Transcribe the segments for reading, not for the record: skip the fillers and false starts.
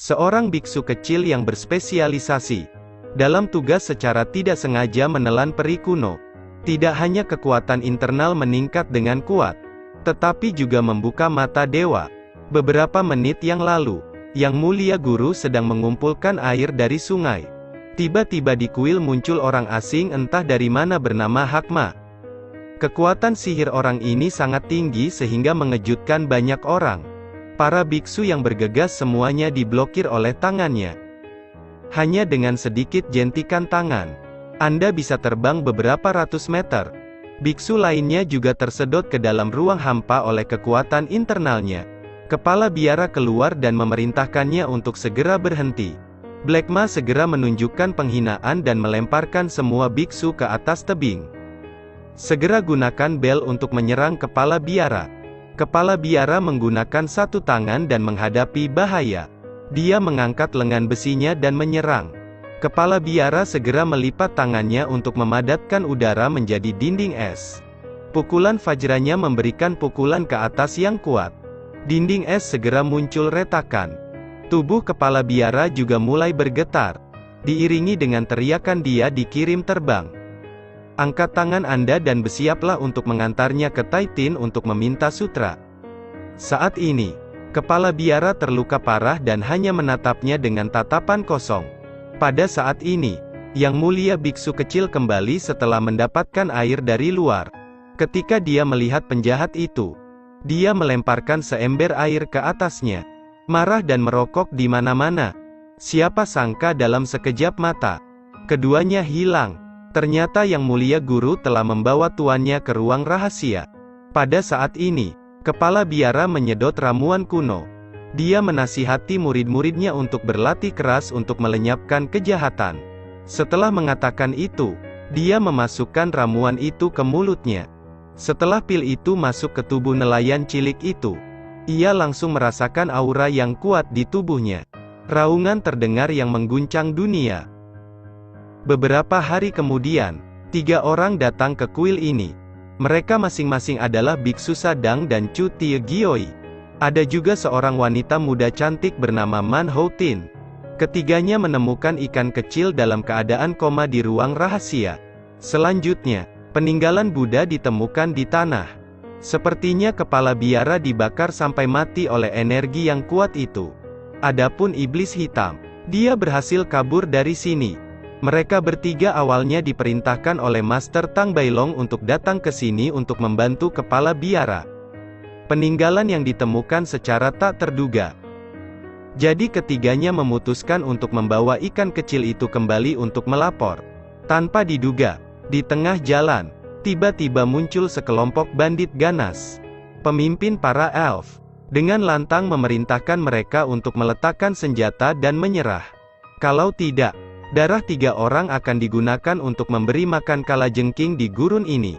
Seorang biksu kecil yang berspesialisasi dalam tugas secara tidak sengaja menelan peri kuno. Tidak hanya kekuatan internal meningkat dengan kuat, tetapi juga membuka mata dewa. Beberapa menit yang lalu, Yang Mulia Guru sedang mengumpulkan air dari sungai. Tiba-tiba di kuil muncul orang asing entah dari mana bernama Hakma. Kekuatan sihir orang ini sangat tinggi sehingga mengejutkan banyak orang. Para biksu yang bergegas semuanya diblokir oleh tangannya. Hanya dengan sedikit jentikan tangan, Anda bisa terbang beberapa ratus meter. Biksu lainnya juga tersedot ke dalam ruang hampa oleh kekuatan internalnya. Kepala biara keluar dan memerintahkannya untuk segera berhenti. Blackma segera menunjukkan penghinaan dan melemparkan semua biksu ke atas tebing. Segera gunakan bel untuk menyerang kepala biara. Kepala biara menggunakan satu tangan dan menghadapi bahaya. Dia mengangkat lengan besinya dan menyerang. Kepala biara segera melipat tangannya untuk memadatkan udara menjadi dinding es. Pukulan fajranya memberikan pukulan ke atas yang kuat. Dinding es segera muncul retakan. Tubuh kepala biara juga mulai bergetar. Diiringi dengan teriakan dia dikirim terbang. Angkat tangan Anda dan bersiaplah untuk mengantarnya ke Titan untuk meminta sutra. Saat ini, kepala biara terluka parah dan hanya menatapnya dengan tatapan kosong. Pada saat ini, Yang Mulia biksu kecil kembali setelah mendapatkan air dari luar. Ketika dia melihat penjahat itu, dia melemparkan seember air ke atasnya. Marah dan merokok di mana-mana. Siapa sangka dalam sekejap mata, keduanya hilang. Ternyata Yang Mulia Guru telah membawa tuannya ke ruang rahasia. Pada saat ini, kepala biara menyedot ramuan kuno. Dia menasihati murid-muridnya untuk berlatih keras untuk melenyapkan kejahatan. Setelah mengatakan itu, dia memasukkan ramuan itu ke mulutnya. Setelah pil itu masuk ke tubuh nelayan cilik itu, ia langsung merasakan aura yang kuat di tubuhnya. Raungan terdengar yang mengguncang dunia. Beberapa hari kemudian, 3 orang datang ke kuil ini. Mereka masing-masing adalah Biksu Sadang dan Chu Tie Gioi. Ada juga seorang wanita muda cantik bernama Man Ho Tin. Ketiganya menemukan ikan kecil dalam keadaan koma di ruang rahasia. Selanjutnya, peninggalan Buddha ditemukan di tanah. Sepertinya kepala biara dibakar sampai mati oleh energi yang kuat itu. Adapun iblis hitam, dia berhasil kabur dari sini. Mereka bertiga awalnya diperintahkan oleh Master Tang Bailong untuk datang ke sini untuk membantu kepala biara. Peninggalan yang ditemukan secara tak terduga. Jadi ketiganya memutuskan untuk membawa ikan kecil itu kembali untuk melapor. Tanpa diduga, di tengah jalan, tiba-tiba muncul sekelompok bandit ganas. Pemimpin para elf, dengan lantang memerintahkan mereka untuk meletakkan senjata dan menyerah. Kalau tidak, darah 3 orang akan digunakan untuk memberi makan kalajengking di gurun ini.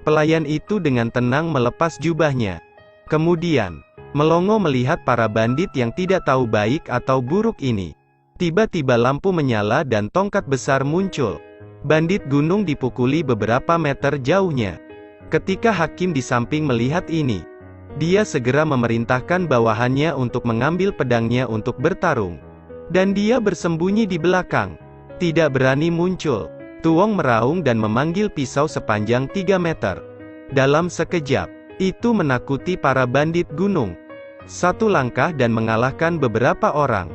Pelayan itu dengan tenang melepas jubahnya. Kemudian, melongo melihat para bandit yang tidak tahu baik atau buruk ini. Tiba-tiba lampu menyala dan tongkat besar muncul. Bandit gunung dipukuli beberapa meter jauhnya. Ketika hakim di samping melihat ini, dia segera memerintahkan bawahannya untuk mengambil pedangnya untuk bertarung. Dan dia bersembunyi di belakang. Tidak berani muncul. Tuong meraung dan memanggil pisau sepanjang 3 meter. Dalam sekejap, itu menakuti para bandit gunung. Satu langkah dan mengalahkan beberapa orang.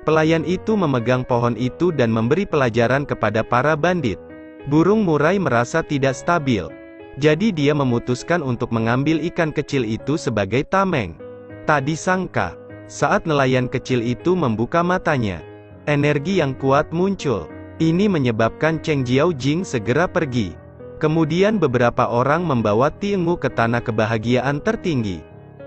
Pelayan itu memegang pohon itu dan memberi pelajaran kepada para bandit. Burung murai merasa tidak stabil. Jadi dia memutuskan untuk mengambil ikan kecil itu sebagai tameng. Tak disangka, saat nelayan kecil itu membuka matanya, energi yang kuat muncul. Ini menyebabkan Cheng Jiaojing segera pergi. Kemudian beberapa orang membawa Tiengu ke tanah kebahagiaan tertinggi.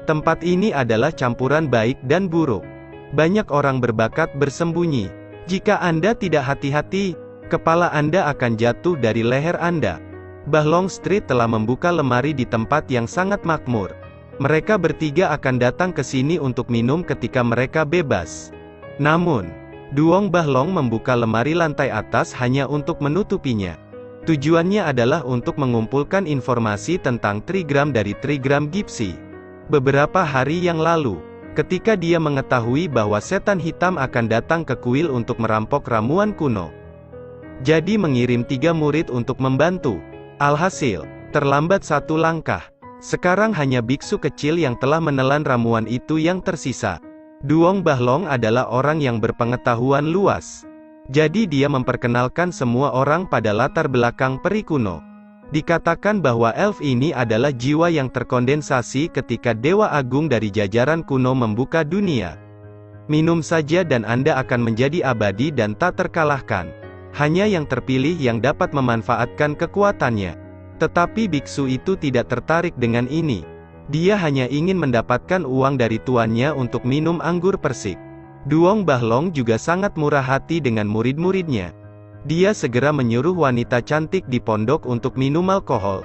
Tempat ini adalah campuran baik dan buruk. Banyak orang berbakat bersembunyi. Jika Anda tidak hati-hati, kepala Anda akan jatuh dari leher Anda. Bahlong Street telah membuka lemari di tempat yang sangat makmur. Mereka bertiga akan datang ke sini untuk minum ketika mereka bebas. Namun, Duong Bahlong membuka lemari lantai atas hanya untuk menutupinya. Tujuannya adalah untuk mengumpulkan informasi tentang trigram dari trigram Gipsy. Beberapa hari yang lalu, Ketika dia mengetahui bahwa setan hitam akan datang ke kuil untuk merampok ramuan kuno, jadi mengirim 3 murid untuk membantu. Alhasil, terlambat 1 langkah. Sekarang hanya biksu kecil yang telah menelan ramuan itu yang tersisa. Duong Bahlong adalah orang yang berpengetahuan luas. Jadi dia memperkenalkan semua orang pada latar belakang peri kuno. Dikatakan bahwa elf ini adalah jiwa yang terkondensasi ketika Dewa Agung dari jajaran kuno membuka dunia. Minum saja dan Anda akan menjadi abadi dan tak terkalahkan. Hanya yang terpilih yang dapat memanfaatkan kekuatannya. Tetapi biksu itu tidak tertarik dengan ini. Dia hanya ingin mendapatkan uang dari tuannya untuk minum anggur persik. Duong Bahlong juga sangat murah hati dengan murid-muridnya. Dia segera menyuruh wanita cantik di pondok untuk minum alkohol.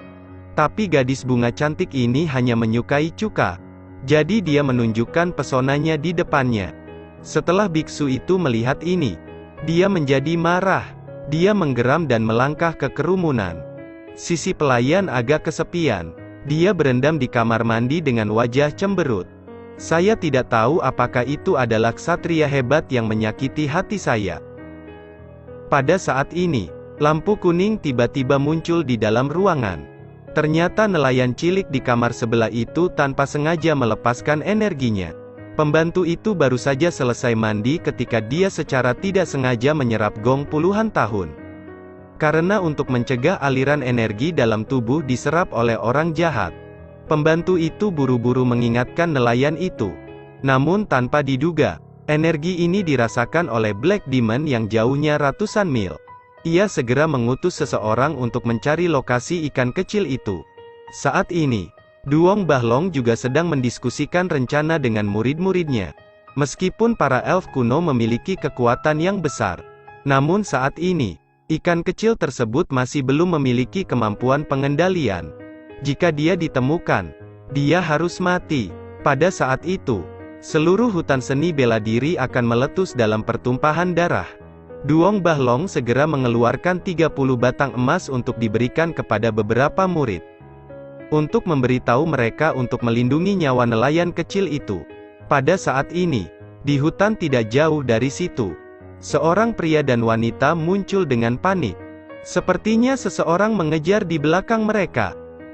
Tapi gadis bunga cantik ini hanya menyukai cuka. Jadi dia menunjukkan pesonanya di depannya. Setelah biksu itu melihat ini, dia menjadi marah. Dia menggeram dan melangkah ke kerumunan. Sisi pelayan agak kesepian. Dia berendam di kamar mandi dengan wajah cemberut. Saya tidak tahu apakah itu adalah ksatria hebat yang menyakiti hati saya. Pada saat ini, lampu kuning tiba-tiba muncul di dalam ruangan. Ternyata nelayan cilik di kamar sebelah itu tanpa sengaja melepaskan energinya. Pembantu itu baru saja selesai mandi ketika dia secara tidak sengaja menyerap gong puluhan tahun. Karena untuk mencegah aliran energi dalam tubuh diserap oleh orang jahat, pembantu itu buru-buru mengingatkan nelayan itu. Namun tanpa diduga, energi ini dirasakan oleh Black Demon yang jauhnya ratusan mil. Ia segera mengutus seseorang untuk mencari lokasi ikan kecil itu. Saat ini, Duong Bahlong juga sedang mendiskusikan rencana dengan murid-muridnya. Meskipun para elf kuno memiliki kekuatan yang besar, namun saat ini, ikan kecil tersebut masih belum memiliki kemampuan pengendalian. Jika dia ditemukan, dia harus mati. Pada saat itu, seluruh hutan seni bela diri akan meletus dalam pertumpahan darah. Duong Bahlong segera mengeluarkan 30 batang emas untuk diberikan kepada beberapa murid. Untuk memberitahu mereka untuk melindungi nyawa nelayan kecil itu. Pada saat ini, di hutan tidak jauh dari situ, seorang pria dan wanita muncul dengan panik. Sepertinya seseorang mengejar di belakang mereka.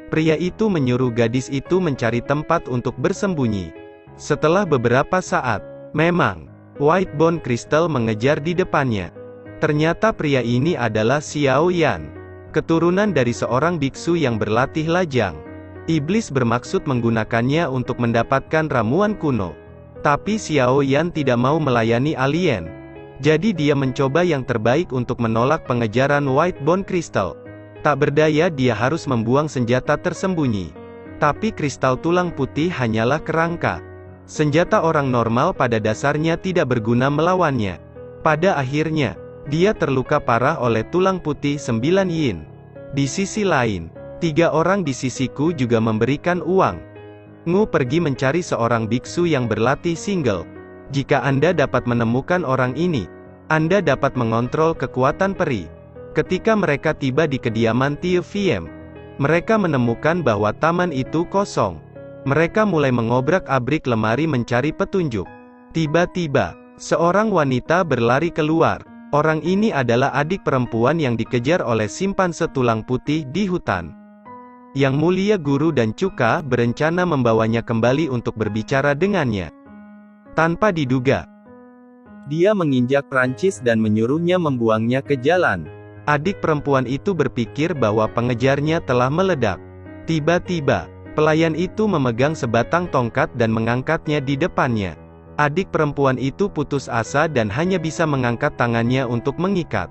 Pria itu menyuruh gadis itu mencari tempat untuk bersembunyi. Setelah beberapa saat, memang, White Bone Crystal mengejar di depannya. Ternyata pria ini adalah Xiao Yan, keturunan dari seorang biksu yang berlatih lajang. Iblis bermaksud menggunakannya untuk mendapatkan ramuan kuno. Tapi Xiao Yan tidak mau melayani alien. Jadi dia mencoba yang terbaik untuk menolak pengejaran White Bone Crystal. Tak berdaya dia harus membuang senjata tersembunyi. Tapi kristal tulang putih hanyalah kerangka. Senjata orang normal pada dasarnya tidak berguna melawannya. Pada akhirnya, dia terluka parah oleh tulang putih 9 yin. Di sisi lain, 3 orang di sisiku juga memberikan uang. Ngu pergi mencari seorang biksu yang berlatih single. Jika Anda dapat menemukan orang ini, Anda dapat mengontrol kekuatan peri. Ketika mereka tiba di kediaman Tie Fiem, mereka menemukan bahwa taman itu kosong. Mereka mulai mengobrak-abrik lemari mencari petunjuk. Tiba-tiba, seorang wanita berlari keluar. Orang ini adalah adik perempuan yang dikejar oleh simpanse tulang putih di hutan. Yang Mulia Guru dan Cuka berencana membawanya kembali untuk berbicara dengannya. Tanpa diduga, dia menginjak Prancis dan menyuruhnya membuangnya ke jalan. Adik perempuan itu berpikir bahwa pengejarnya telah meledak. Tiba-tiba, pelayan itu memegang sebatang tongkat dan mengangkatnya di depannya. Adik perempuan itu putus asa dan hanya bisa mengangkat tangannya untuk mengikat.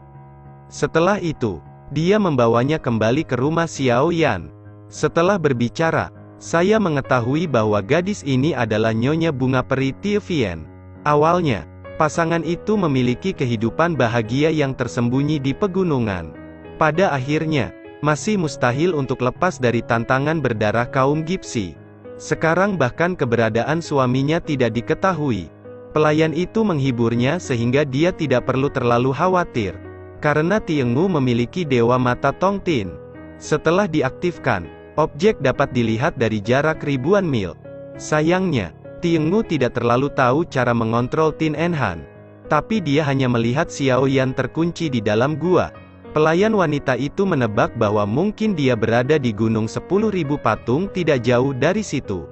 Setelah itu, dia membawanya kembali ke rumah Xiao Yan. Setelah berbicara, saya mengetahui bahwa gadis ini adalah Nyonya Bunga Peri Tie Fien. Awalnya, pasangan itu memiliki kehidupan bahagia yang tersembunyi di pegunungan. Pada akhirnya, masih mustahil untuk lepas dari tantangan berdarah kaum Gipsi. Sekarang bahkan keberadaan suaminya tidak diketahui. Pelayan itu menghiburnya sehingga dia tidak perlu terlalu khawatir. Karena Tiengu memiliki Dewa Mata Tongtin. Setelah diaktifkan, objek dapat dilihat dari jarak ribuan mil. Sayangnya, Tiengu tidak terlalu tahu cara mengontrol Tin Enhan. Tapi dia hanya melihat Xiao Yan terkunci di dalam gua. Pelayan wanita itu menebak bahwa mungkin dia berada di Gunung 10.000 Patung tidak jauh dari situ.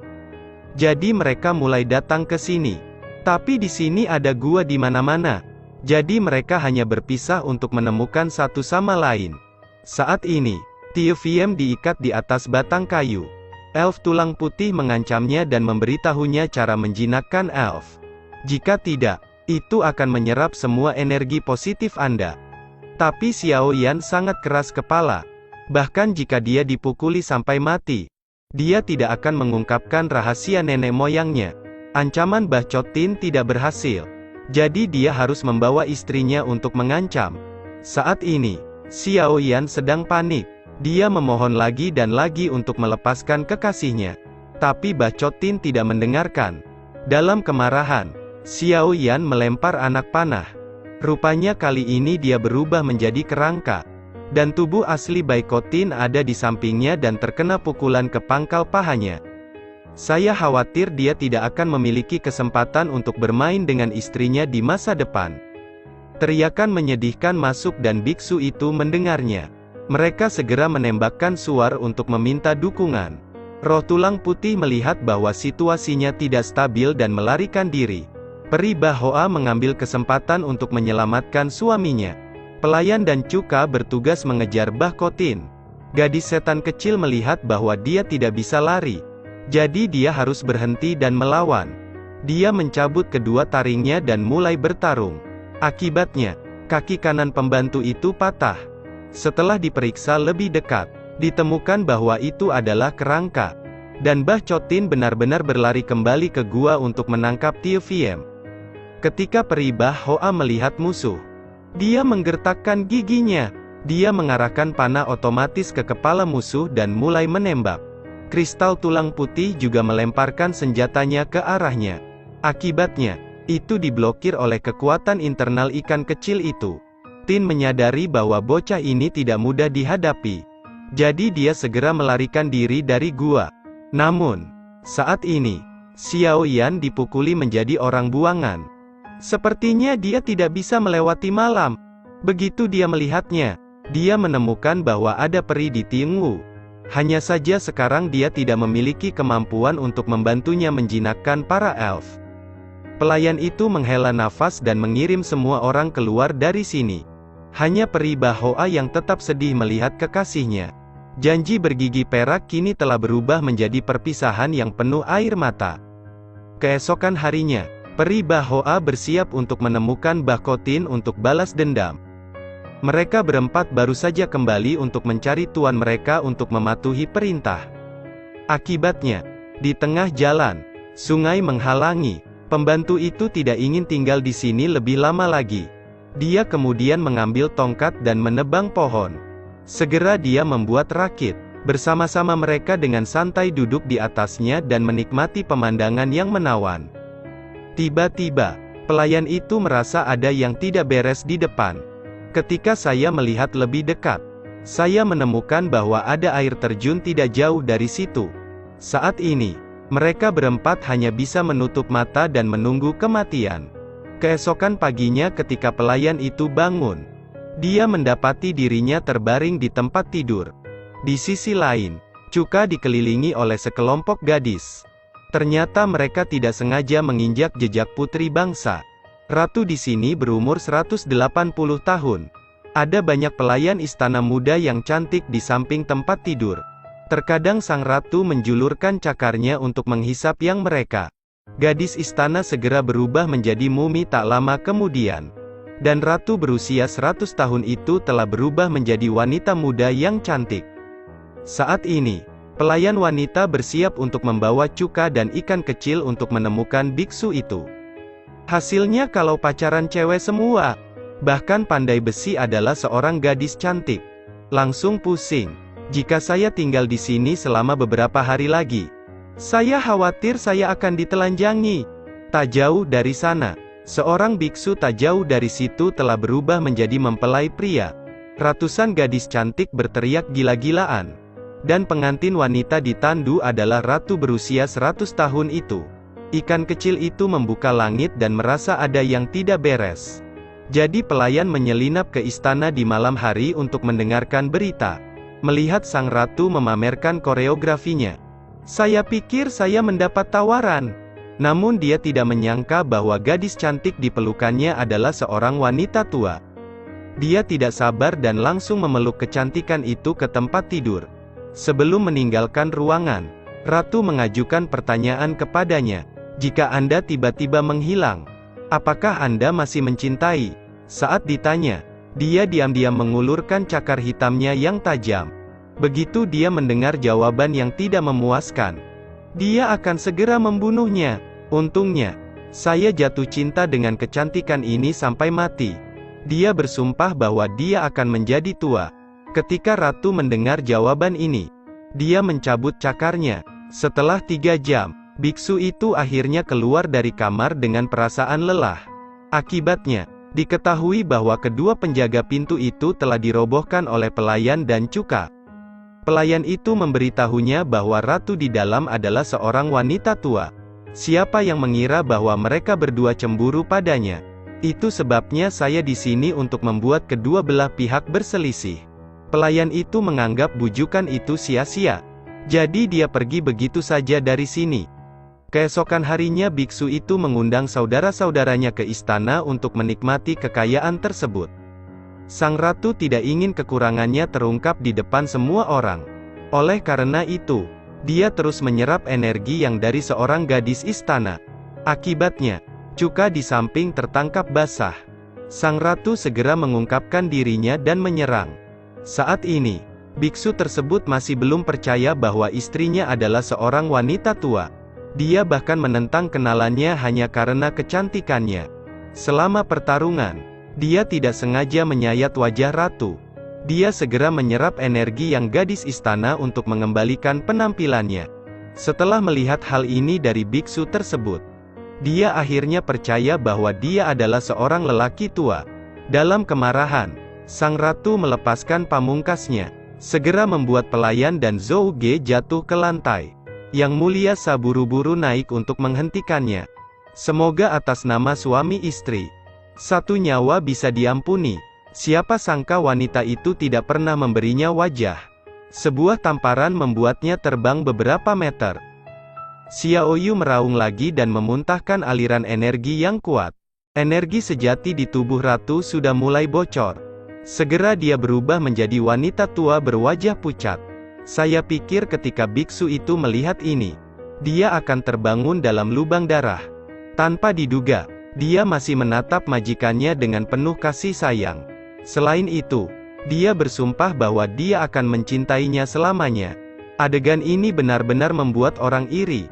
Jadi mereka mulai datang ke sini. Tapi di sini ada gua di mana-mana. Jadi mereka hanya berpisah untuk menemukan satu sama lain. Saat ini, Tie Fiem diikat di atas batang kayu. Elf tulang putih mengancamnya dan memberitahunya cara menjinakkan elf. Jika tidak, itu akan menyerap semua energi positif Anda. Tapi Xiao Yan sangat keras kepala. Bahkan jika dia dipukuli sampai mati, dia tidak akan mengungkapkan rahasia nenek moyangnya. Ancaman Bah Chotin tidak berhasil. Jadi dia harus membawa istrinya untuk mengancam. Saat ini, Xiao Yan sedang panik. Dia memohon lagi dan lagi untuk melepaskan kekasihnya. Tapi Bah Chotin tidak mendengarkan. Dalam kemarahan, Xiao Yan melempar anak panah. Rupanya kali ini dia berubah menjadi kerangka. Dan tubuh asli Bai Chotin ada di sampingnya dan terkena pukulan ke pangkal pahanya. Saya khawatir dia tidak akan memiliki kesempatan untuk bermain dengan istrinya di masa depan. Teriakan menyedihkan masuk dan biksu itu mendengarnya. Mereka segera menembakkan suar untuk meminta dukungan. Roh tulang putih melihat bahwa situasinya tidak stabil dan melarikan diri. Peri Bah Hoa mengambil kesempatan untuk menyelamatkan suaminya. Pelayan dan Cuka bertugas mengejar Bah Chotin. Gadis setan kecil melihat bahwa dia tidak bisa lari. Jadi dia harus berhenti dan melawan. Dia mencabut kedua taringnya dan mulai bertarung. Akibatnya, kaki kanan pembantu itu patah. Setelah diperiksa lebih dekat, ditemukan bahwa itu adalah kerangka. Dan Bah Chotin benar-benar berlari kembali ke gua untuk menangkap Tie Fiem. Ketika Peri Bah Hoa melihat musuh, dia menggertakkan giginya. Dia mengarahkan panah otomatis ke kepala musuh dan mulai menembak. Kristal tulang putih juga melemparkan senjatanya ke arahnya. Akibatnya, itu diblokir oleh kekuatan internal ikan kecil itu. Tin menyadari bahwa bocah ini tidak mudah dihadapi. Jadi dia segera melarikan diri dari gua. Namun, saat ini, Xiao Yan dipukuli menjadi orang buangan. Sepertinya dia tidak bisa melewati malam. Begitu dia melihatnya, dia menemukan bahwa ada peri di Tiengu. Hanya saja sekarang dia tidak memiliki kemampuan untuk membantunya menjinakkan para elf. Pelayan itu menghela nafas dan mengirim semua orang keluar dari sini. Hanya Peri Bah Hoa yang tetap sedih melihat kekasihnya. Janji bergigi perak kini telah berubah menjadi perpisahan yang penuh air mata. Keesokan harinya, Peri Bah Hoa bersiap untuk menemukan Bah Chotin untuk balas dendam. Mereka berempat baru saja kembali untuk mencari tuan mereka untuk mematuhi perintah. Akibatnya, di tengah jalan, sungai menghalangi. Pembantu itu tidak ingin tinggal di sini lebih lama lagi. Dia kemudian mengambil tongkat dan menebang pohon. Segera dia membuat rakit. Bersama-sama mereka dengan santai duduk di atasnya dan menikmati pemandangan yang menawan. Tiba-tiba, pelayan itu merasa ada yang tidak beres di depan. Ketika saya melihat lebih dekat, saya menemukan bahwa ada air terjun tidak jauh dari situ. Saat ini, mereka berempat hanya bisa menutup mata dan menunggu kematian. Keesokan paginya ketika pelayan itu bangun, dia mendapati dirinya terbaring di tempat tidur. Di sisi lain, Cuka dikelilingi oleh sekelompok gadis. Ternyata mereka tidak sengaja menginjak jejak putri bangsa. Ratu di sini berumur 180 tahun. Ada banyak pelayan istana muda yang cantik di samping tempat tidur. Terkadang sang ratu menjulurkan cakarnya untuk menghisap yang mereka. Gadis istana segera berubah menjadi mumi tak lama kemudian. Dan ratu berusia 100 tahun itu telah berubah menjadi wanita muda yang cantik. Saat ini, pelayan wanita bersiap untuk membawa cuka dan ikan kecil untuk menemukan biksu itu. Hasilnya kalau pacaran cewek semua. Bahkan Pandai Besi adalah seorang gadis cantik. Langsung pusing. Jika saya tinggal di sini selama beberapa hari lagi, saya khawatir saya akan ditelanjangi. Tak jauh dari sana, seorang biksu tak jauh dari situ telah berubah menjadi mempelai pria. Ratusan gadis cantik berteriak gila-gilaan. Dan pengantin wanita ditandu adalah ratu berusia 100 tahun itu. Ikan kecil itu membuka langit dan merasa ada yang tidak beres. Jadi pelayan menyelinap ke istana di malam hari untuk mendengarkan berita. Melihat sang ratu memamerkan koreografinya. Saya pikir saya mendapat tawaran. Namun dia tidak menyangka bahwa gadis cantik di pelukannya adalah seorang wanita tua. Dia tidak sabar dan langsung memeluk kecantikan itu ke tempat tidur. Sebelum meninggalkan ruangan, ratu mengajukan pertanyaan kepadanya. Jika Anda tiba-tiba menghilang, apakah Anda masih mencintai? Saat ditanya, dia diam-diam mengulurkan cakar hitamnya yang tajam. Begitu dia mendengar jawaban yang tidak memuaskan, dia akan segera membunuhnya. Untungnya, saya jatuh cinta dengan kecantikan ini sampai mati. Dia bersumpah bahwa dia akan menjadi tua. Ketika ratu mendengar jawaban ini, dia mencabut cakarnya. Setelah 3 jam, biksu itu akhirnya keluar dari kamar dengan perasaan lelah. Akibatnya, diketahui bahwa kedua penjaga pintu itu telah dirobohkan oleh pelayan dan cuka. Pelayan itu memberitahunya bahwa ratu di dalam adalah seorang wanita tua. Siapa yang mengira bahwa mereka berdua cemburu padanya? Itu sebabnya saya di sini untuk membuat kedua belah pihak berselisih. Pelayan itu menganggap bujukan itu sia-sia. Jadi dia pergi begitu saja dari sini. Keesokan harinya biksu itu mengundang saudara-saudaranya ke istana untuk menikmati kekayaan tersebut. Sang ratu tidak ingin kekurangannya terungkap di depan semua orang. Oleh karena itu, dia terus menyerap energi yang dari seorang gadis istana. Akibatnya, cuka di samping tertangkap basah. Sang ratu segera mengungkapkan dirinya dan menyerang. Saat ini, biksu tersebut masih belum percaya bahwa istrinya adalah seorang wanita tua. Dia bahkan menentang kenalannya hanya karena kecantikannya. Selama pertarungan, dia tidak sengaja menyayat wajah ratu. Dia segera menyerap energi yang gadis istana untuk mengembalikan penampilannya. Setelah melihat hal ini dari biksu tersebut, dia akhirnya percaya bahwa dia adalah seorang lelaki tua. Dalam kemarahan, sang ratu melepaskan pamungkasnya, segera membuat pelayan dan Zhouge jatuh ke lantai. Yang Mulia Sa buru-buru naik untuk menghentikannya. Semoga atas nama suami istri, satu nyawa bisa diampuni. Siapa sangka wanita itu tidak pernah memberinya wajah. Sebuah tamparan membuatnya terbang beberapa meter. Xiaoyu meraung lagi dan memuntahkan aliran energi yang kuat. Energi sejati di tubuh ratu sudah mulai bocor. Segera dia berubah menjadi wanita tua berwajah pucat. Saya pikir ketika biksu itu melihat ini, dia akan terbangun dalam lubang darah. Tanpa diduga, dia masih menatap majikannya dengan penuh kasih sayang. Selain itu, dia bersumpah bahwa dia akan mencintainya selamanya. Adegan ini benar-benar membuat orang iri.